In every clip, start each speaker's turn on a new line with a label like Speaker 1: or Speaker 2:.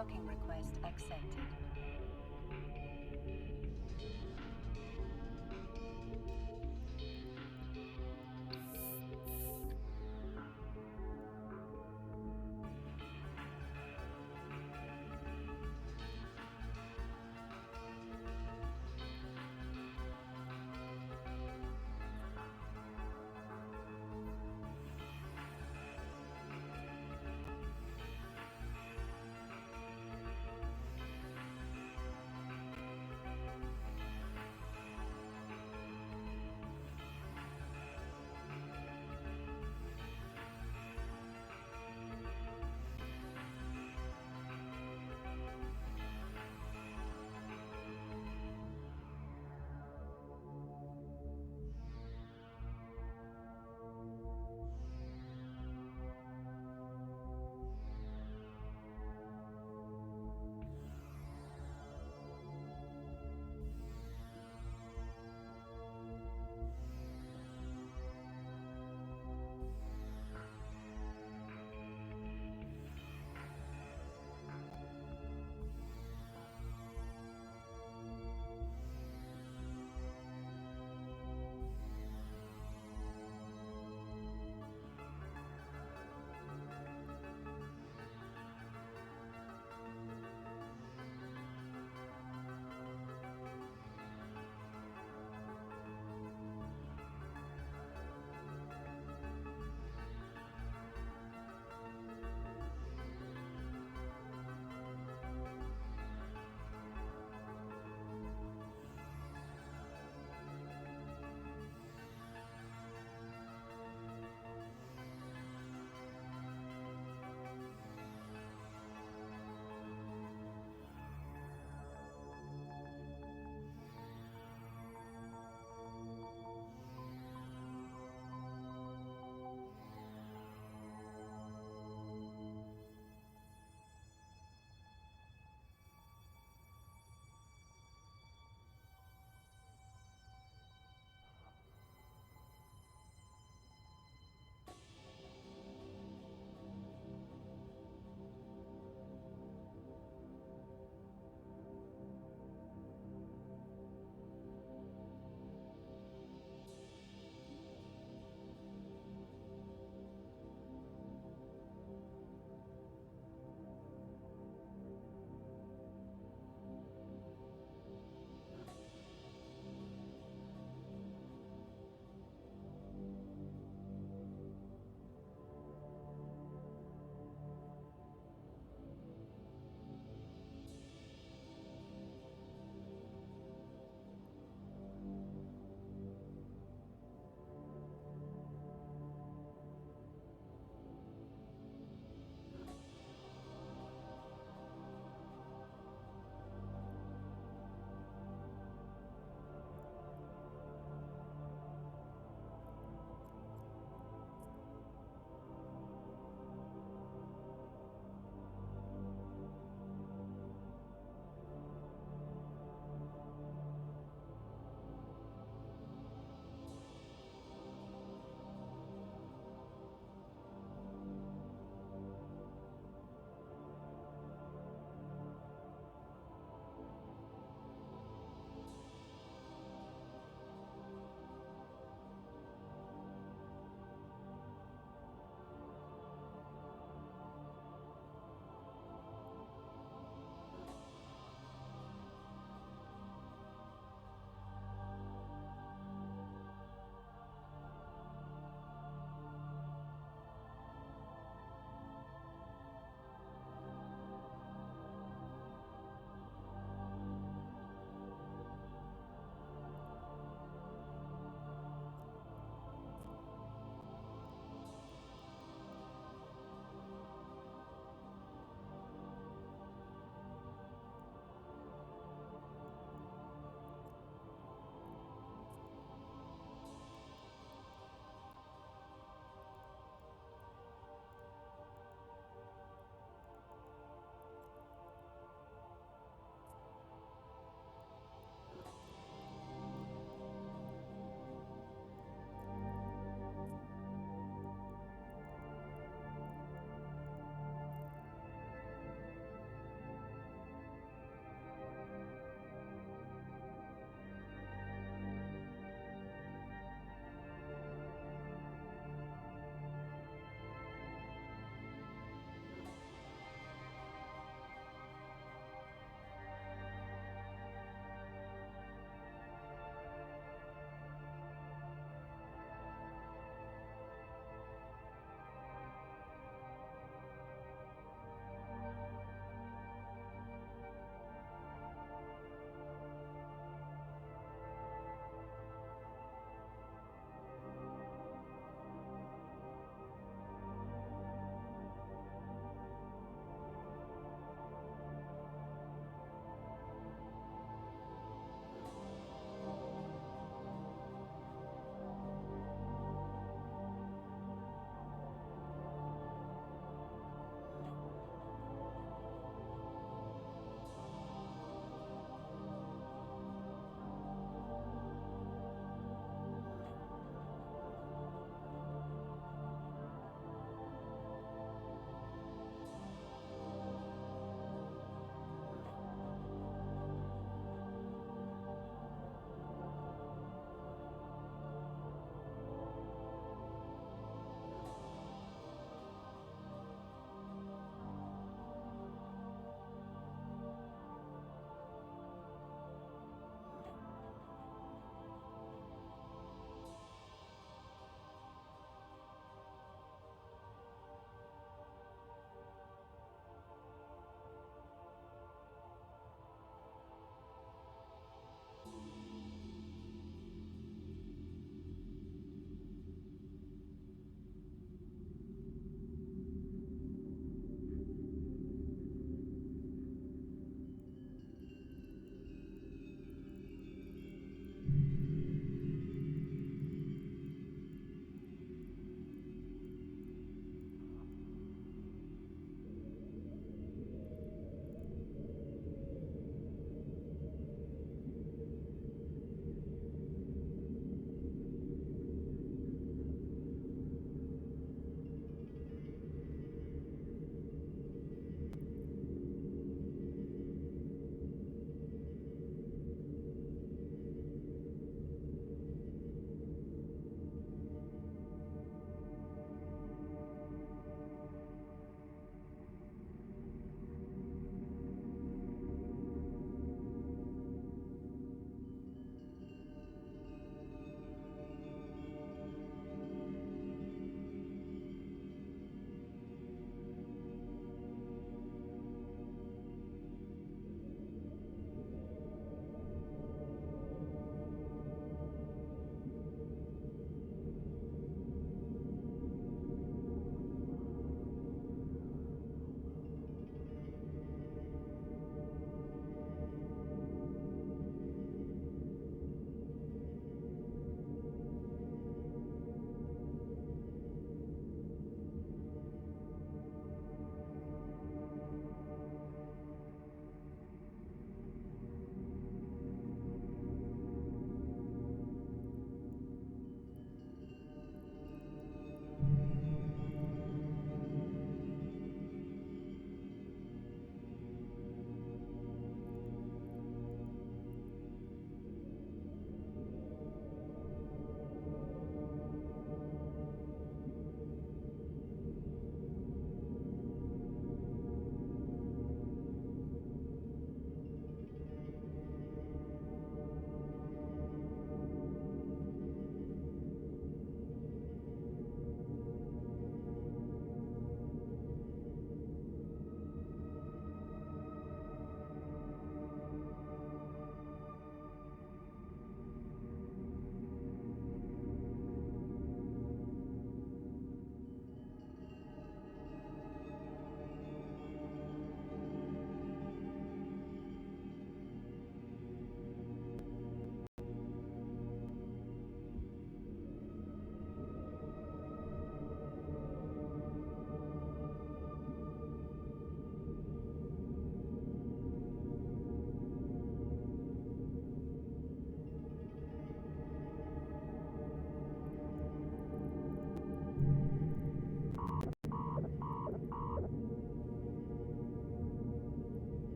Speaker 1: Docking request accepted.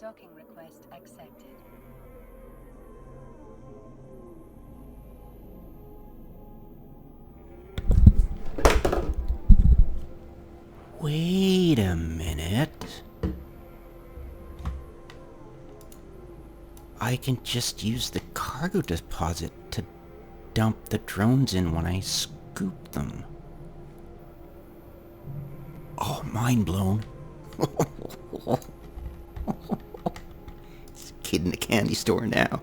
Speaker 1: Docking request accepted.
Speaker 2: Wait a minute. I can just use the cargo deposit to dump the drones in when I scoop them. Oh, mind blown. This kid in the candy store now.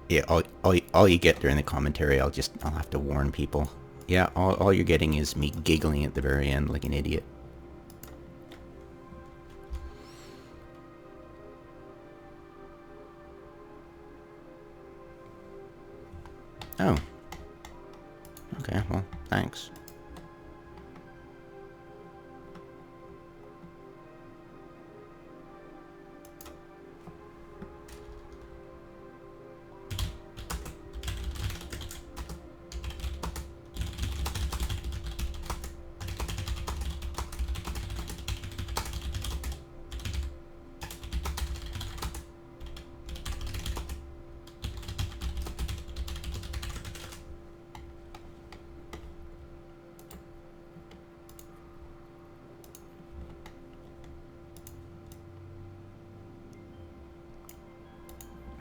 Speaker 2: Yeah, all you get during the commentary, I'll have to warn people. Yeah, all you're getting is me giggling at the very end like an idiot. Oh. Okay, well, thanks.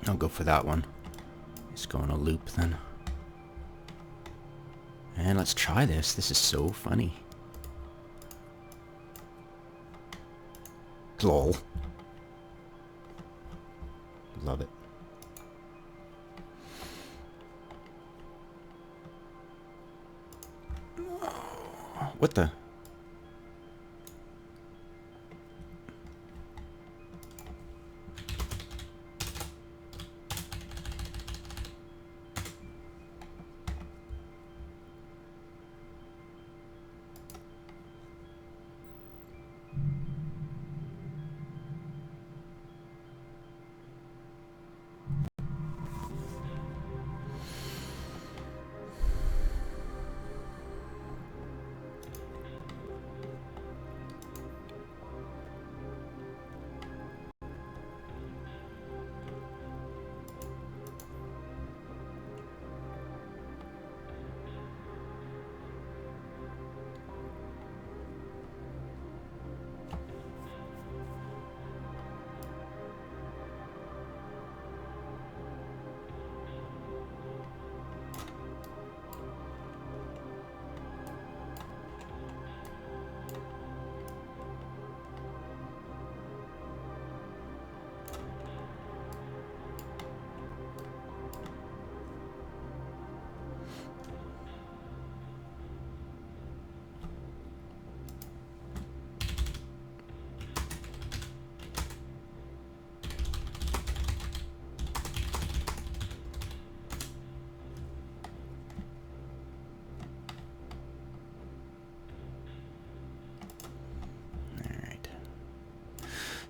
Speaker 2: I'll go for that one. Let's go on a loop then. And let's try this. This is so funny. Lol. Love it. What the?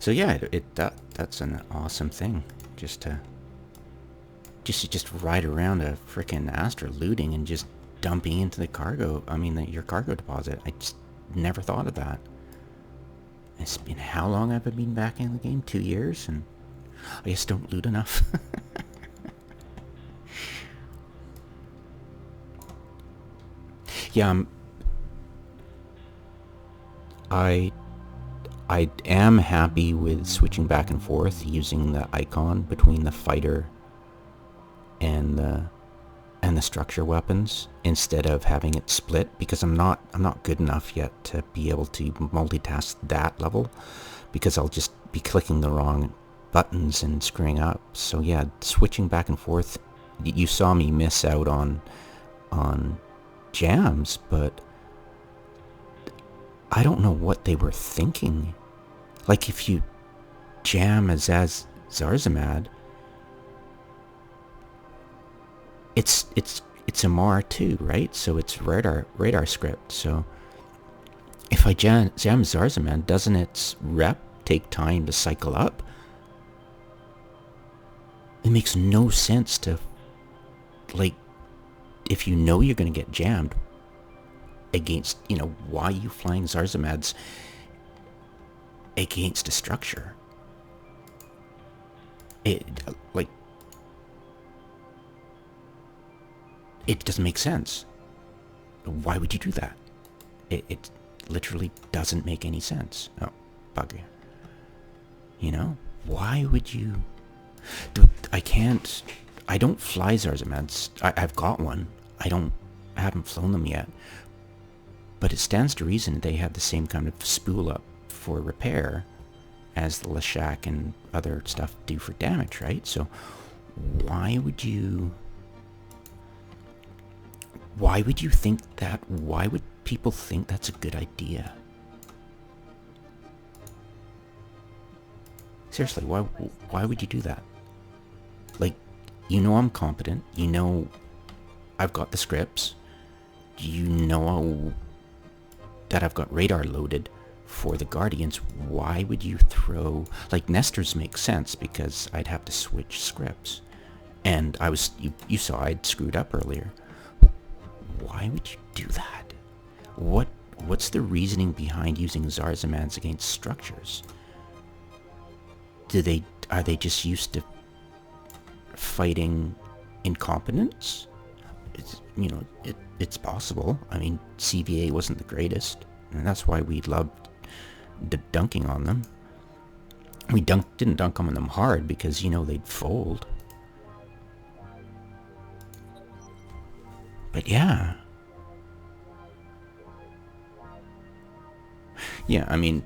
Speaker 2: So yeah, that's an awesome thing. Just to just ride around a frickin' Astra looting and just dumping into the cargo. I mean, your cargo deposit. I just never thought of that. It's been how long have I been back in the game? 2 years, and I just don't loot enough. Yeah, I am happy with switching back and forth using the icon between the fighter and the structure weapons instead of having it split, because I'm not good enough yet to be able to multitask that level, because I'll just be clicking the wrong buttons and screwing up. So yeah, switching back and forth, you saw me miss out on jams, but I don't know what they were thinking. Like, if you jam as Zarzamad, it's MR too, right? So it's radar script. So if I jam Zarzamad, doesn't its rep take time to cycle up? It makes no sense to, like, if you know you're going to get jammed against, why are you flying Zarzamads against a structure? It doesn't make sense. Why would you do that? It literally doesn't make any sense. Oh, bugger. Why would you? I don't fly Zarzamads. I've got one. I haven't flown them yet. But it stands to reason they have the same kind of spool up for repair as the Lashak and other stuff do for damage, right? So why would you think that? Why would people think that's a good idea? Seriously, why would you do that? Like, I'm competent. I've got the scripts. That I've got radar loaded for the Guardians. Why would you throw... Like, Nestor's makes sense because I'd have to switch scripts. And you saw I'd screwed up earlier. Why would you do that? What's the reasoning behind using Zarzamads against structures? Are they just used to fighting incompetence? It's possible. I mean, CVA wasn't the greatest, and that's why we loved dunking on them. We didn't dunk on them hard because, they'd fold. But yeah. Yeah, I mean,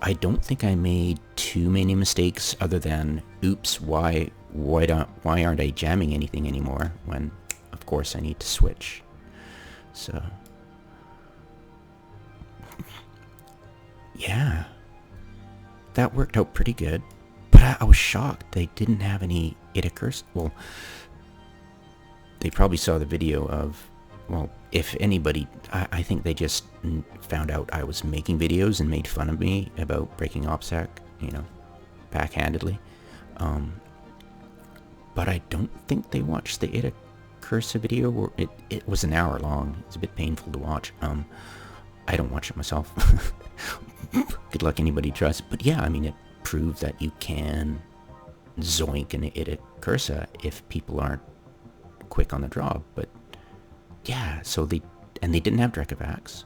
Speaker 2: I don't think I made too many mistakes other than, oops, why aren't I jamming anything anymore when, of course, I need to switch. So, yeah, that worked out pretty good. But I was shocked they didn't have any Itakurs. Well, they probably saw the video of, well, if anybody, I think they just found out I was making videos and made fun of me about breaking OPSEC, backhandedly. But I don't think they watched the Itakursa video, or it was an hour long. It's a bit painful to watch. I don't watch it myself. Good luck anybody trusts. But yeah, I mean, it proved that you can zoink an Itakursa if people aren't quick on the draw. But yeah, so they didn't have Drekavax,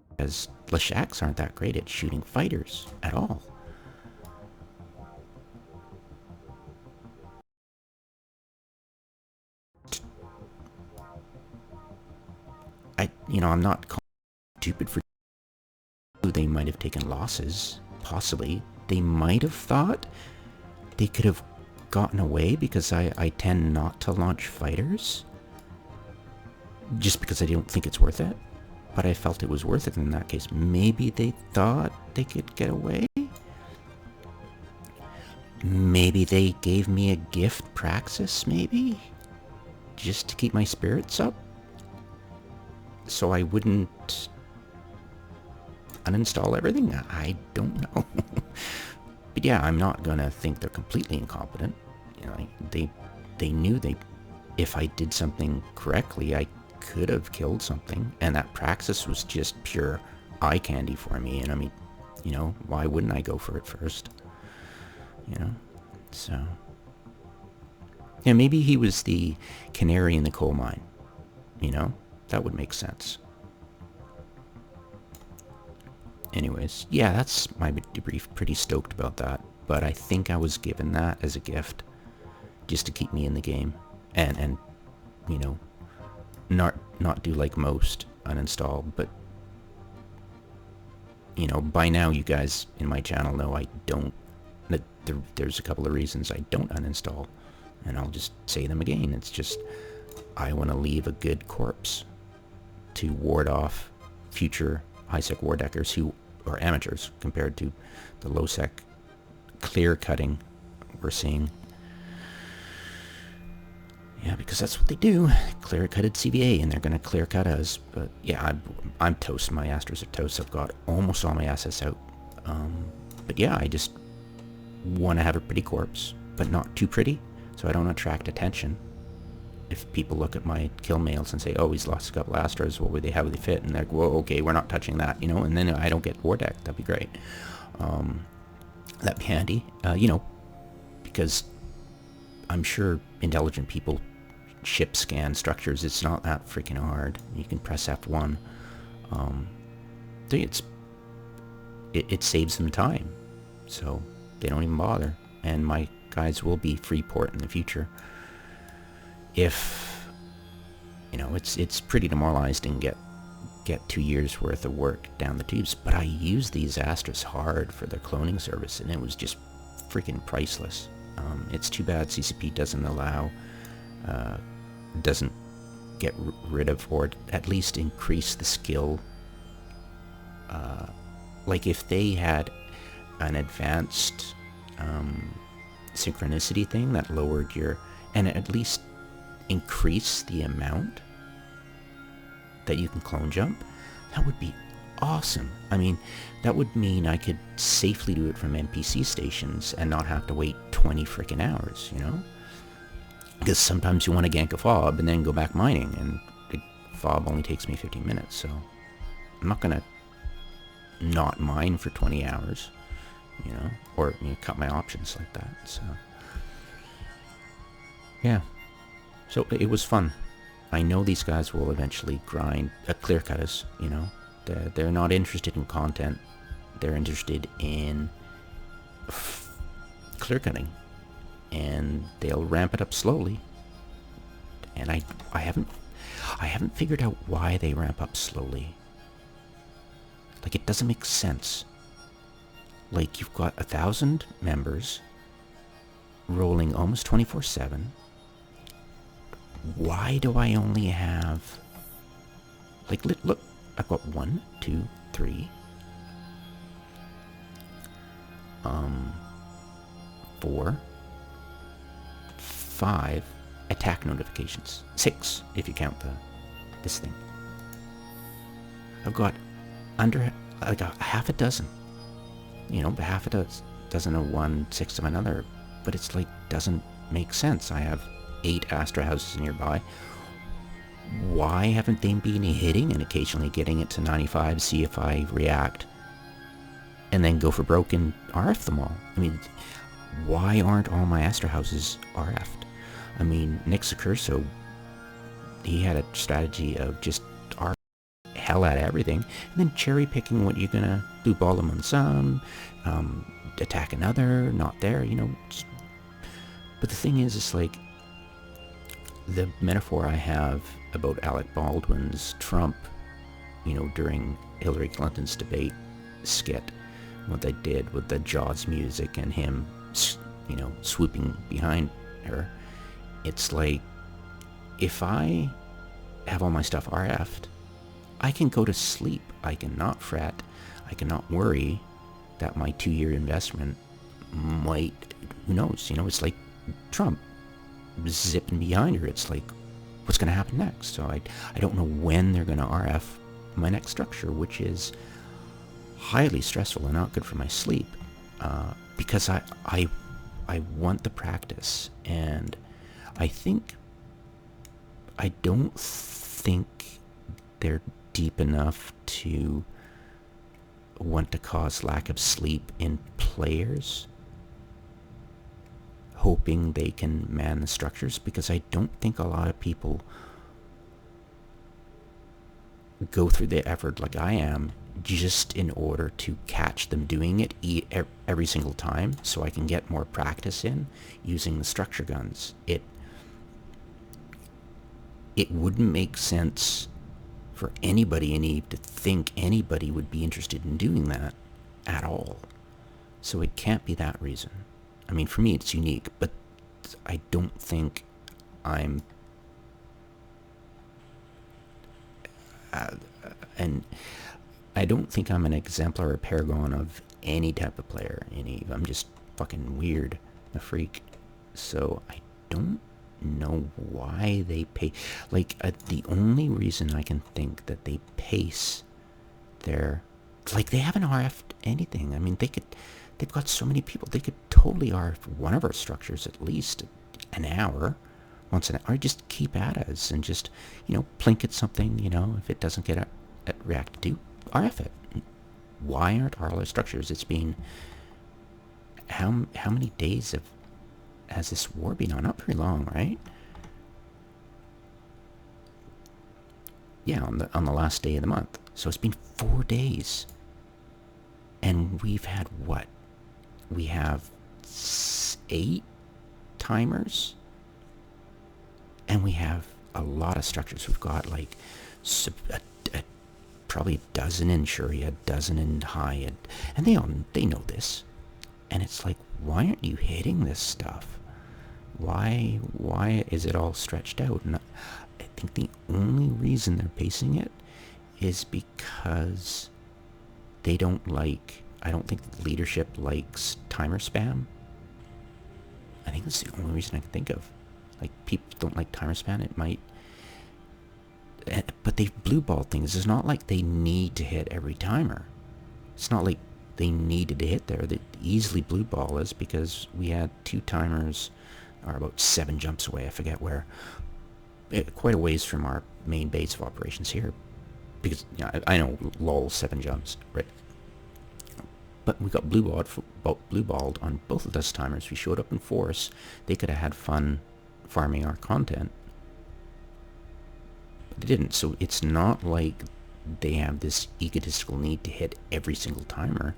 Speaker 2: because Lashaks aren't that great at shooting fighters at all. I'm not stupid for... They might have taken losses, possibly. They might have thought they could have gotten away because I tend not to launch fighters, just because I don't think it's worth it. But I felt it was worth it in that case. Maybe they thought they could get away? Maybe they gave me a gift praxis, maybe? Just to keep my spirits up? So I wouldn't uninstall everything? I don't know. But yeah, I'm not gonna think they're completely incompetent. You know, they knew if I did something correctly, I could have killed something, and that praxis was just pure eye candy for me. And I mean, you know, why wouldn't I go for it first? You know, so yeah, maybe he was the canary in the coal mine. You know, that would make sense. Anyways, yeah, that's my debrief. Pretty stoked about that. But I think I was given that as a gift, just to keep me in the game, and you know, not do like most, uninstall. But you know, by now you guys in my channel know I don't. There's a couple of reasons I don't uninstall, and I'll just say them again. It's just I want to leave a good corpse to ward off future high-sec war deckers who are amateurs compared to the low-sec clear-cutting we're seeing. Yeah, because that's what they do. Clear-cutted CVA, and they're going to clear-cut us. But yeah, I'm toast. My Astros are toast. I've got almost all my assets out. But yeah, I just want to have a pretty corpse, but not too pretty, so I don't attract attention. If people look at my kill mails and say, oh, he's lost a couple Astros, what would they, how would they fit? And they're like, whoa, okay, we're not touching that, you know, and then I don't get war deck. That'd be great. That'd be handy, you know, because I'm sure intelligent people ship scan structures. It's not that freaking hard. You can press F1. It saves them time, so they don't even bother. And my guys will be free port in the future. If you know, it's pretty demoralizing to get 2 years worth of work down the tubes, but I use these Astros hard for their cloning service, and it was just freaking priceless. It's too bad CCP doesn't allow, doesn't get rid of, or at least increase the skill. Like if they had an advanced synchronicity thing that lowered your, and at least increase the amount that you can clone jump, that would be awesome. I mean, that would mean I could safely do it from NPC stations and not have to wait 20 freaking hours, you know? Because sometimes you want to gank a fob and then go back mining, and the fob only takes me 15 minutes, so I'm not gonna not mine for 20 hours, you know, or you know, cut my options like that. So yeah, so it was fun. I know these guys will eventually grind clear cut us, you know. They're not interested in content, they're interested in clear cutting, and they'll ramp it up slowly. And I haven't figured out why they ramp up slowly. Like, it doesn't make sense. Like, you've got 1,000 members rolling almost 24/7. Why do I only have, like, look, I've got 1, 2, 3, 4, 5 attack notifications. 6 if you count this thing. I've got under like a half a dozen, you know, half a dozen of one, 6 of another, but it's like doesn't make sense. I have 8 Astra houses nearby. Why haven't they been hitting and occasionally getting it to 95, see if I react, and then go for broken RF them all? I mean, why aren't all my Astra houses RF'd? I mean, Nick Sacurso, he had a strategy of just RF hell at everything, and then cherry picking what you're gonna do, ball them on some, attack another, not there, you know. But the thing is, it's like, the metaphor I have about Alec Baldwin's Trump, you know, during Hillary Clinton's debate skit, what they did with the Jaws music and him, you know, swooping behind her. It's like, if I have all my stuff RF'd, I can go to sleep. I cannot fret. I cannot worry that my 2-year investment might, who knows, you know, it's like Trump zipping behind her. It's like, what's going to happen next? So I don't know when they're going to RF my next structure, which is highly stressful and not good for my sleep, because I want the practice, and I don't think they're deep enough to want to cause lack of sleep in players hoping they can man the structures, because I don't think a lot of people go through the effort like I am just in order to catch them doing it every single time, so I can get more practice in using the structure guns. It wouldn't make sense for anybody in Eve to think anybody would be interested in doing that at all. So it can't be that reason. I mean, for me it's unique, but I don't think I'm and I don't think I'm an exemplar or paragon of any type of player in Eve. I'm just fucking weird, a freak. So I don't know why they pay. Like, the only reason I can think that they pace their, like, they haven't RF'd anything. I mean, they've got so many people. They could totally RF one of our structures at least an hour, once an hour. Just keep at us and just, plink at something, if it doesn't get reacted to, RF it. Why aren't all our structures? It's been, how many days has this war been on? Not very long, right? Yeah, on the last day of the month. So it's been 4 days. And we've had what? We have 8 timers. And we have a lot of structures. We've got like probably a dozen in Shuri, a dozen in High, and they know this. And it's like, why aren't you hitting this stuff? Why is it all stretched out? And I think the only reason they're pacing it is because they don't like, I don't think the leadership likes timer spam. I think that's the only reason I can think of. Like, people don't like timer spam. It might, but they've blue balled things. It's not like they need to hit every timer. It's not like they needed to hit there. They easily blue ball is because we had 2 timers, or about 7 jumps away. I forget where. Quite a ways from our main base of operations here, because I know lulz 7 jumps, right? But we got blue balled on both of those timers. We showed up in force. They could have had fun farming our content, but they didn't. So it's not like they have this egotistical need to hit every single timer.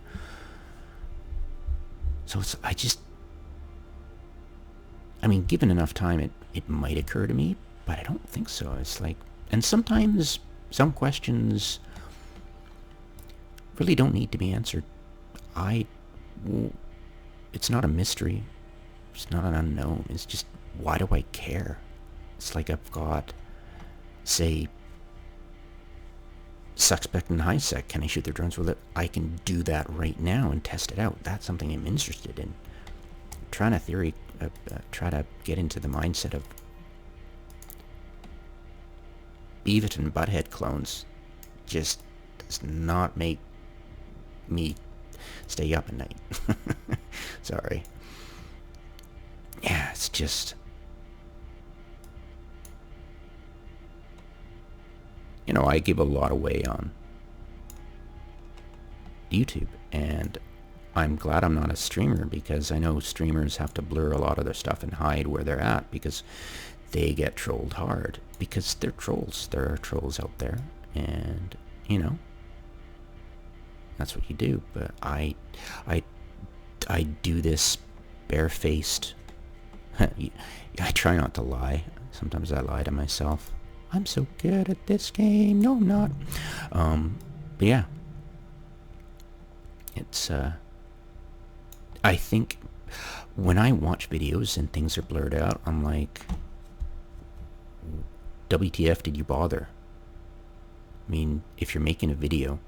Speaker 2: So I mean, given enough time, it might occur to me, but I don't think so. It's like, and sometimes some questions really don't need to be answered. It's not a mystery. It's not an unknown. It's just, why do I care? It's like I've got, say, suspect and high sec. Can I shoot their drones with it? I can do that right now and test it out. That's something I'm interested in. Try to get into the mindset of Beavis and Butthead clones just does not make me stay up at night. Sorry. Yeah, it's just, I give a lot away on YouTube, and I'm glad I'm not a streamer, because I know streamers have to blur a lot of their stuff and hide where they're at, because they get trolled hard, because they're trolls. There are trolls out there, and that's what you do. But I do this barefaced. I try not to lie. Sometimes I lie to myself. I'm so good at this game. No, I'm not. But yeah, it's I think when I watch videos and things are blurred out, I'm like, WTF did you bother? I mean, if you're making a video,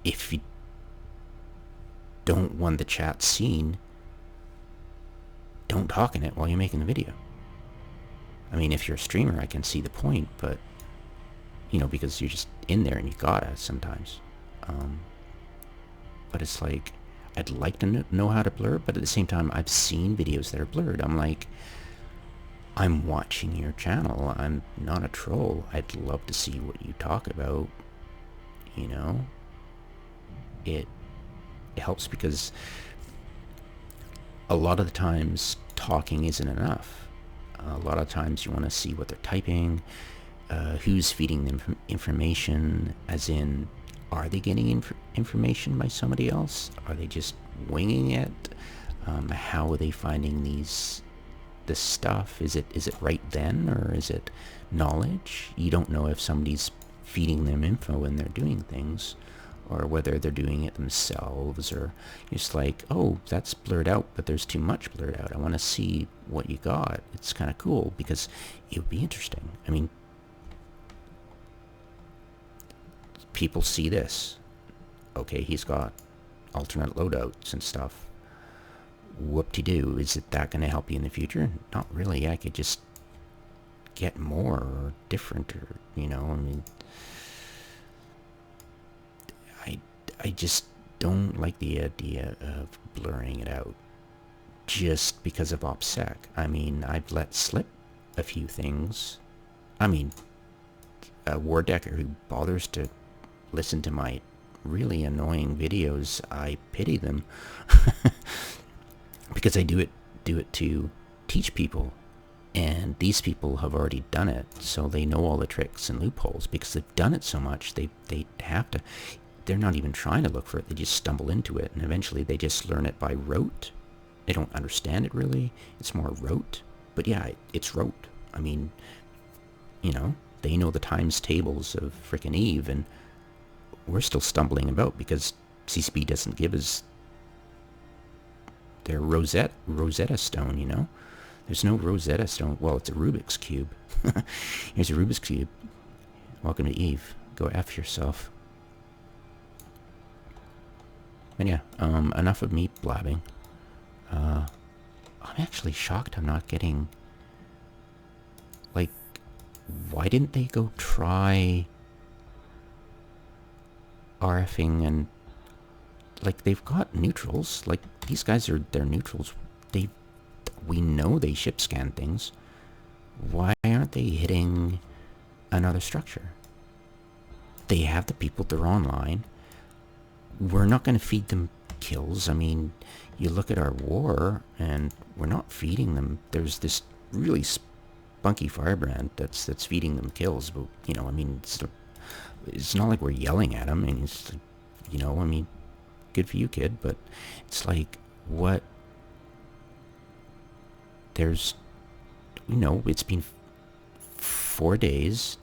Speaker 2: if you don't want the chat seen, don't talk in it while you're making the video. I mean, if you're a streamer, I can see the point, but, because you're just in there and you gotta sometimes. But it's like, I'd like to know how to blur, but at the same time, I've seen videos that are blurred. I'm like, I'm watching your channel. I'm not a troll. I'd love to see what you talk about. You know? It helps because a lot of the times talking isn't enough. A lot of times you want to see what they're typing, who's feeding them information, as in, are they getting information by somebody else? Are they just winging it? How are they finding this stuff? Is it right then, or is it knowledge? You don't know if somebody's feeding them info when they're doing things, or whether they're doing it themselves, or just like, oh, that's blurred out, but there's too much blurred out. I want to see what you got. It's kind of cool because it would be interesting. I mean, people see this. Okay, he's got alternate loadouts and stuff. Whoop-de-doo. Is it that going to help you in the future? Not really. I could just get more or different, or, you know, I mean, I just don't like the idea of blurring it out just because of OPSEC. I mean, I've let slip a few things. I mean, a war decker who bothers to listen to my really annoying videos, I pity them. Because I do it to teach people, and these people have already done it, so they know all the tricks and loopholes because they've done it so much. They have to. They're not even trying to look for it. They just stumble into it, and eventually they just learn it by rote. They don't understand it really. It's more rote. But yeah, it's rote. I mean, you know, they know the times tables of frickin' Eve, and we're still stumbling about because CCP doesn't give us their Rosetta Stone, you know? There's no Rosetta Stone. Well, it's a Rubik's Cube. Here's a Rubik's Cube. Welcome to Eve. Go F yourself. And yeah, enough of me blabbing. I'm actually shocked I'm not getting... Like, why didn't they go try RFing and... Like, they've got neutrals. Like, these guys are their neutrals. We know they ship scan things. Why aren't they hitting another structure? They have the people, they're online. We're not going to feed them kills. I mean, you look at our war, and we're not feeding them. There's this really spunky firebrand that's feeding them kills. But, you know, I mean, it's not like we're yelling at them. And it's, you know, I mean, good for you, kid. But it's like, what? There's, you know, it's been 4 days.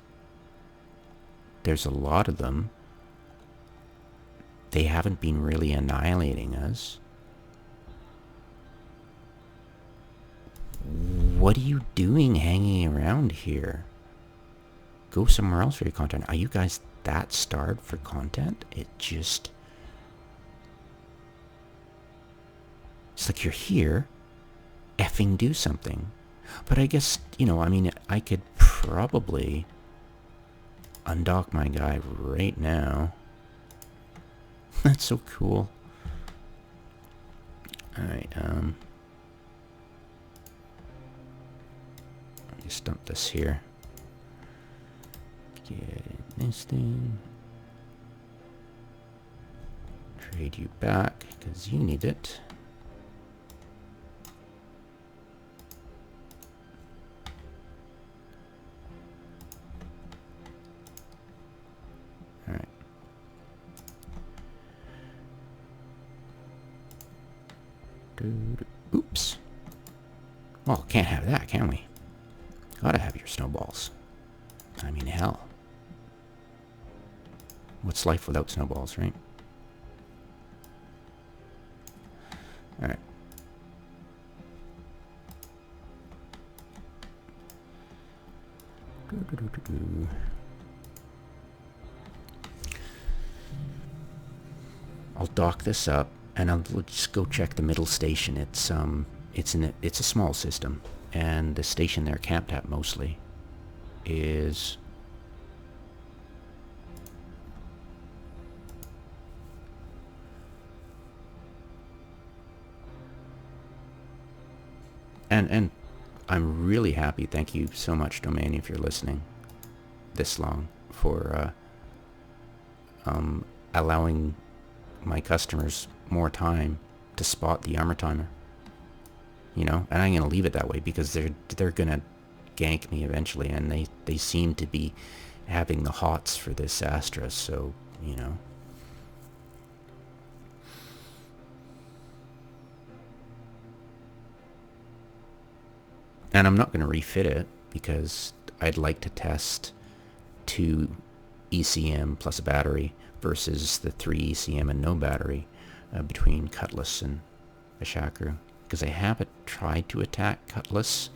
Speaker 2: There's a lot of them. They haven't been really annihilating us. What are you doing hanging around here? Go somewhere else for your content. Are you guys that starved for content? It's like you're here, effing do something. But I guess, you know, I mean, I could probably undock my guy right now. That's so cool. Alright, let me just dump this here. Get this thing. Trade you back, because you need it. Alright. Oops. Well, can't have that, can we? Gotta have your snowballs. I mean, hell. What's life without snowballs, right? Alright. I'll dock this up, and I'll just go check the middle station. It's a small system, and the station they're camped at mostly is And I'm really happy. Thank you so much, Domain, if you're listening this long, for allowing my customers more time to spot the armor timer. You know, and I'm gonna leave it that way because they're gonna gank me eventually, and they seem to be having the hots for this Astra, so you know. And I'm not going to refit it because I'd like to test 2 ECM plus a battery versus the 3 ECM and no battery between Cutlass and Bashakru. Because they haven't tried to attack Cutlass.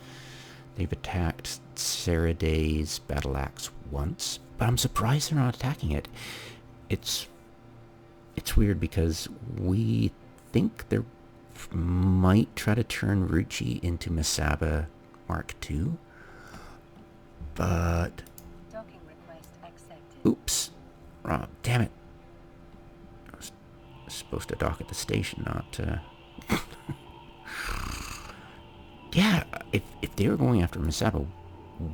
Speaker 2: They've attacked Saraday's Battle Axe once, but I'm surprised they're not attacking it. It's weird because we think they might try to turn Ruchi into Masaba Mark II, but
Speaker 1: Docking request accepted.
Speaker 2: oops, wrong. Damn it! I was supposed to dock at the station, not. Yeah, if they were going after Masaba,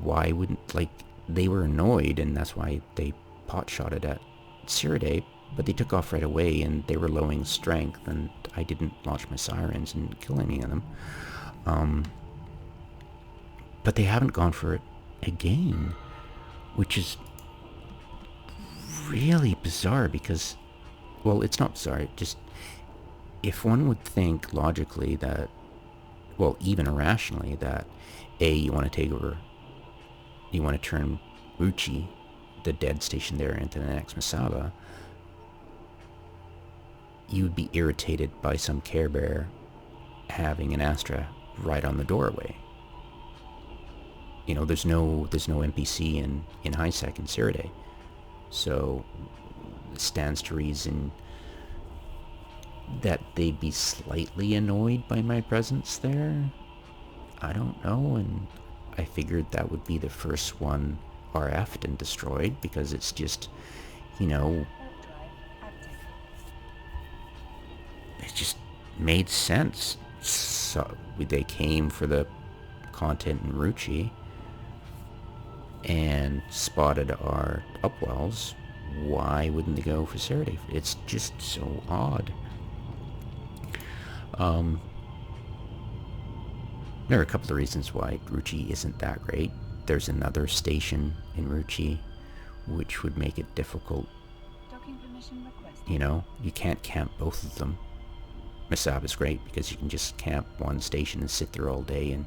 Speaker 2: why wouldn't, like, they were annoyed, and that's why they pot-shotted at Siraday, but they took off right away, and they were lowing strength, and I didn't launch my sirens and kill any of them. But they haven't gone for it again, which is really bizarre because, well, it's not bizarre, just, if one would think logically that, well, even irrationally, that A, you want to take over, you want to turn Ruchi, the dead station there, into the next Masaba, you would be irritated by some Care Bear having an Astra right on the doorway. You know, there's no NPC in HiSec and Siraday, so it stands to reason that they'd be slightly annoyed by my presence there. I don't know, and I figured that would be the first one RF'd and destroyed because it's just, you know, it just made sense. So they came for the content in Ruchi and spotted our Upwells. Why wouldn't they go for Saraday? It's just so odd. There are a couple of reasons why Ruchi isn't that great. There's another station in Ruchi which would make it difficult.
Speaker 1: Docking permission requested.
Speaker 2: You know, you can't camp both of them. Masab is great because you can just camp one station and sit there all day and,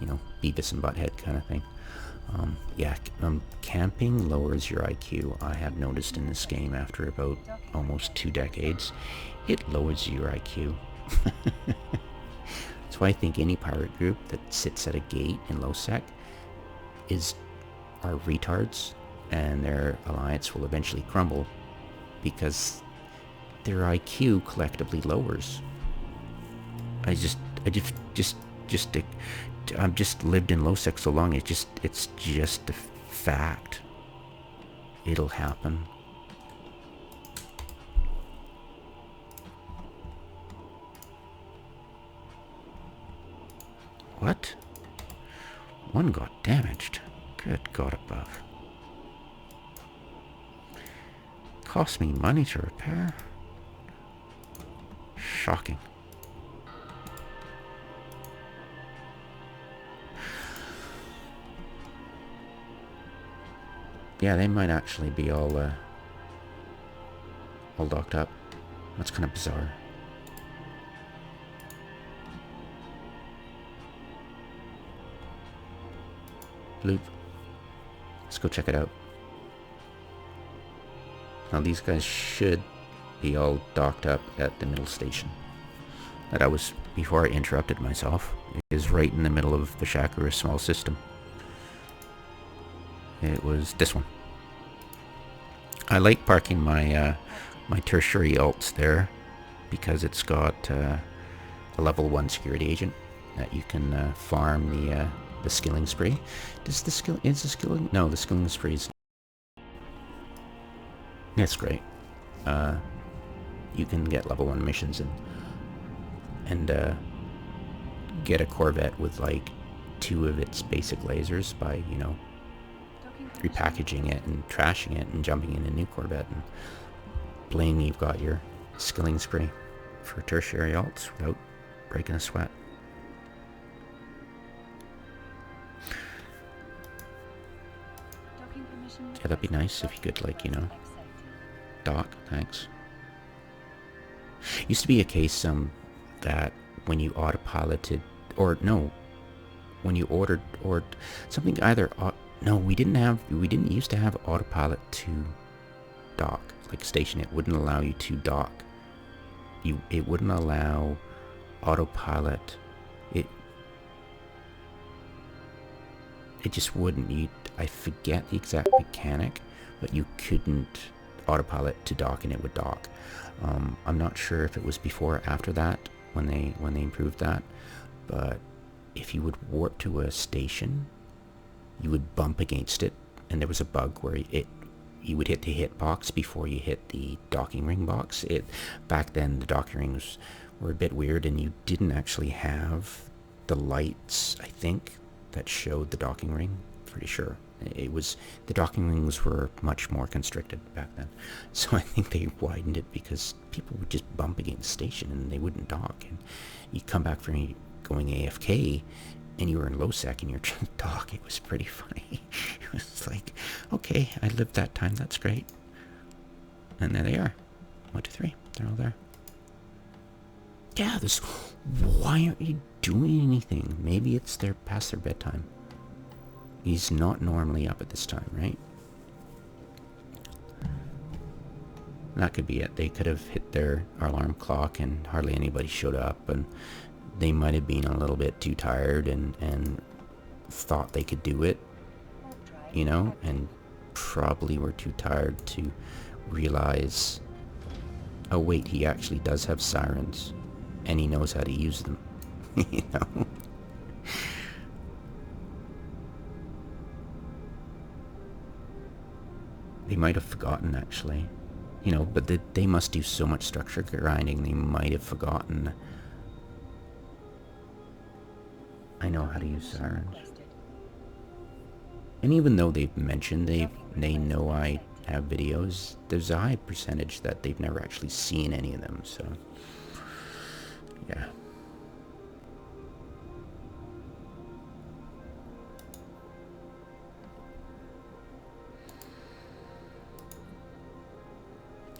Speaker 2: you know, Beavis and Butthead kind of thing. Camping lowers your IQ. I have noticed in this game after about almost 2 decades, it lowers your IQ. That's why I think any pirate group that sits at a gate in low sec are retards, and their alliance will eventually crumble because their IQ collectively lowers. I've just lived in low sec so long. It's just a fact. It'll happen. What? One got damaged. Good God above. Cost me money to repair? Shocking. Yeah, they might actually be all docked up. That's kind of bizarre. Loop. Let's go check it out. Now these guys should be all docked up at the middle station. That I was, before I interrupted myself, is right in the middle of Bashakru, a small system. It was this one. I like parking my my tertiary alts there because it's got a level 1 security agent that you can farm the skilling spree. No, the skilling spree is... That's great. You can get level 1 missions and get a Corvette with like 2 of its basic lasers by, you know,
Speaker 1: Docking permission
Speaker 2: repackaging it and trashing it and jumping in a new Corvette and blame you've got your skilling spree for tertiary alts without breaking a sweat.
Speaker 1: Docking permission
Speaker 2: Yeah, that'd be nice if you could, like, you know,
Speaker 1: accepted.
Speaker 2: dock. Thanks. Used to be a case that when you autopiloted, or no, when you ordered or something either no, we didn't used to have autopilot to dock, like station. It wouldn't allow you to dock. It wouldn't allow autopilot. It just wouldn't. I forget the exact mechanic, but you couldn't autopilot to dock and it would dock. I'm not sure if it was before or after that when they improved that, but if you would warp to a station, you would bump against it, and there was a bug where you would hit the hit box before you hit the docking ring box. Back then the docking rings were a bit weird, and you didn't actually have the lights, I think, that showed the docking ring. Pretty sure the docking rings were much more constricted back then, so I think they widened it because people would just bump against the station and they wouldn't dock, and you come back from going AFK and you were in low sec and you're trying to dock. It was pretty funny. It was like, okay, I lived that time, that's great. And there they are. 1, 2, 3, they're all there. Yeah, why aren't you doing anything? Maybe it's past their bedtime. He's not normally up at this time, right? That could be it. They could have hit their alarm clock and hardly anybody showed up, and they might have been a little bit too tired and thought they could do it, you know, and probably were too tired to realize, oh wait, he actually does have sirens and he knows how to use them. You know? They might have forgotten, actually. You know, but they must do so much structure grinding, they might have forgotten. I know how to use sirens. And even though they've mentioned they know I have videos, there's a high percentage that they've never actually seen any of them, so yeah.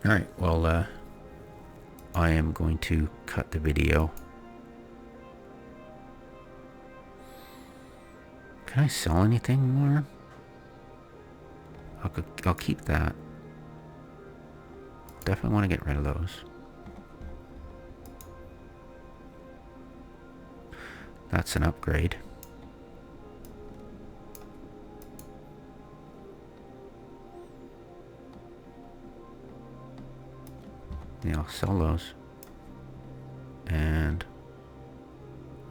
Speaker 2: Alright, well, I am going to cut the video. Can I sell anything more? I'll keep that. Definitely want to get rid of those. That's an upgrade. Yeah, I'll sell those. And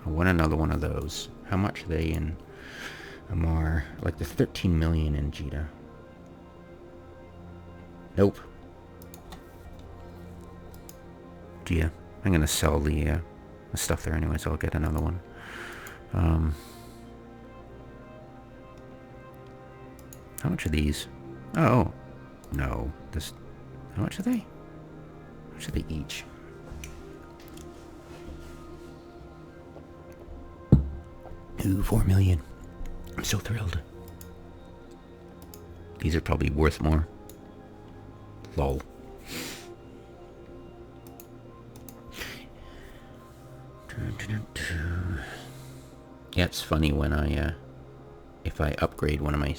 Speaker 2: I want another one of those. How much are they in Amar? Like the 13 million in Jita. Nope. Yeah, I'm gonna sell the stuff there anyway, so I'll get another one. How much are these? Oh, no. How much are they? How much are they each? Ooh, 4 million. I'm so thrilled. These are probably worth more. Lol. Yeah, it's funny when if I upgrade one of my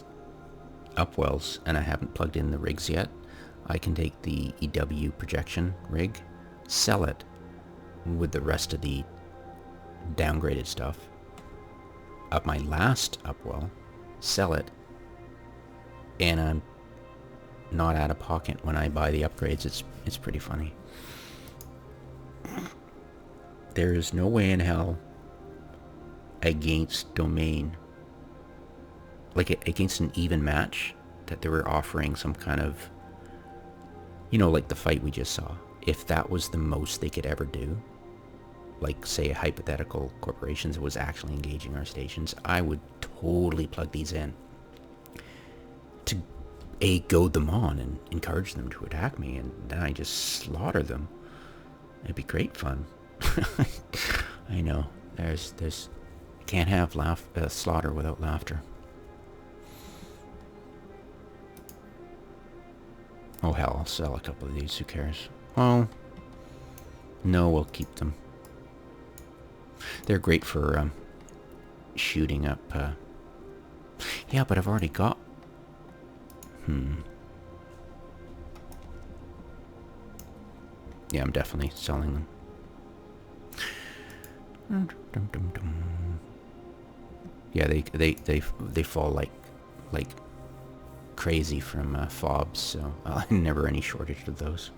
Speaker 2: Upwells and I haven't plugged in the rigs yet, I can take the EW projection rig, sell it with the rest of the downgraded stuff. Up my last Upwell, sell it, and I'm not out of pocket when I buy the upgrades. It's pretty funny. There is no way in hell against domain, like against an even match, that they were offering some kind of, you know, like the fight we just saw. If that was the most they could ever do, like say hypothetical corporations that was actually engaging our stations, I would totally plug these in to goad them on and encourage them to attack me, and then I just slaughter them. It'd be great fun. I know. There's can't have slaughter without laughter. Oh hell, I'll sell a couple of these, who cares? Well, no, we'll keep them. They're great for shooting up. Yeah, but I've already got... Yeah, I'm definitely selling them. Yeah, they fall like crazy from fobs, so never any shortage of those.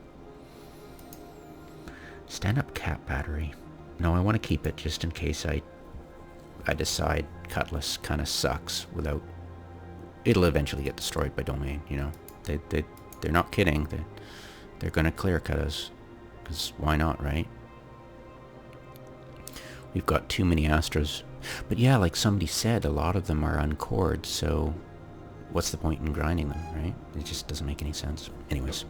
Speaker 2: Stand-up cat battery. No, I want to keep it just in case I decide Cutlass kind of sucks without... It'll eventually get destroyed by Domain, you know. They're not kidding. They're going to clear cut us. Because why not, right? We've got too many Astros. But yeah, like somebody said, a lot of them are uncored, so what's the point in grinding them, right? It just doesn't make any sense. Anyways,